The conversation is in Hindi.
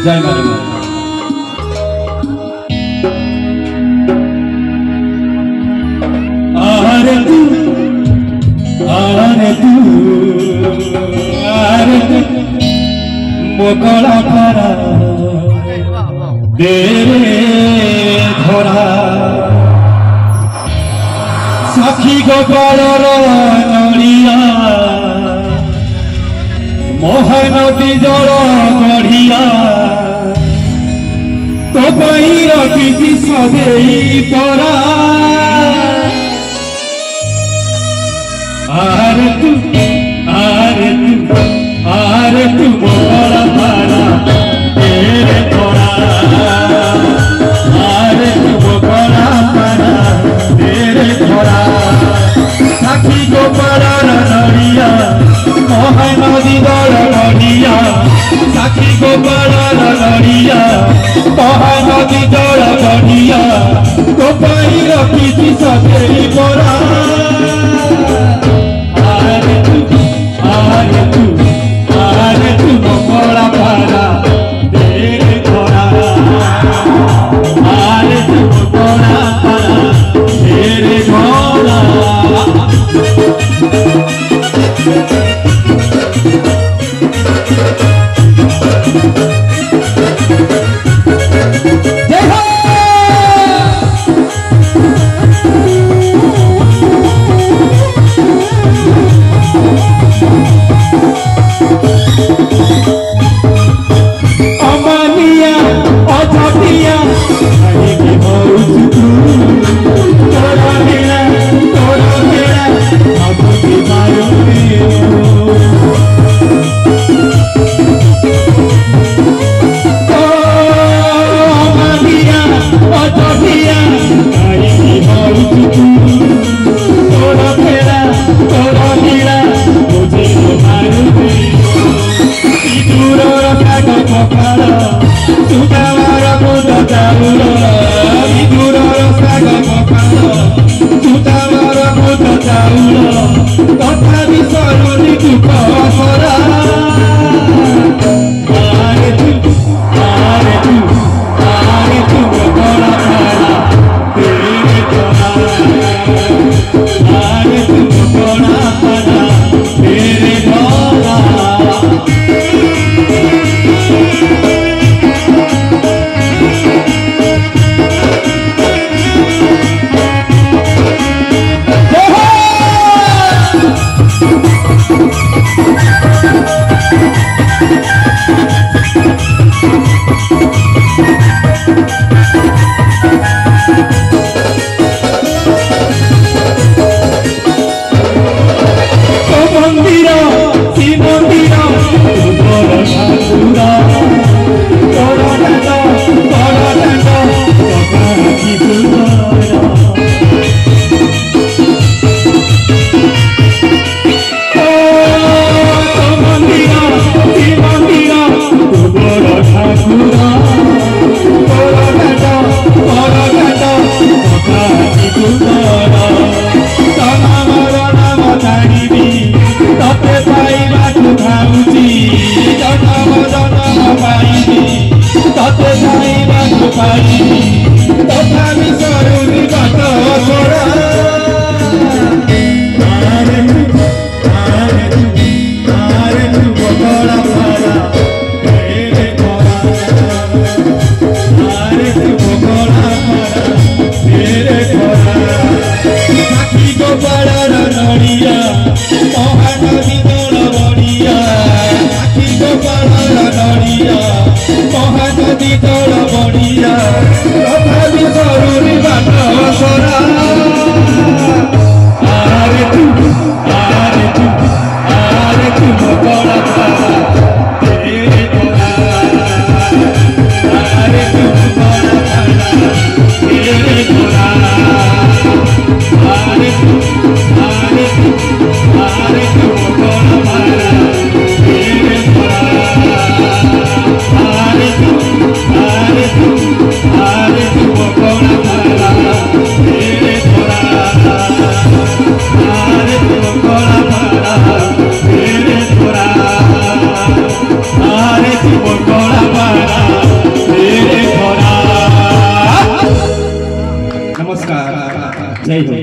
जय माता आरे तू मोकला पारा देरे धरा साखी गोपालर नड़िया महानदी जल गढ़िया तो रखी सदे परा आरे तू मोकला पारा तेरे धरा आरे तू मोकला पारा तेरे धरा साखी गोपालर नड़िया महानदी जल गढ़िया साखी गोपालर नड़िया महानदी जल गढ़िया तो रखी सदे परा आरे तू मोकला पारा तेरे धरा आरे तू मोकला पारा तेरे धरा आरे तू नमस्कार, जय हो।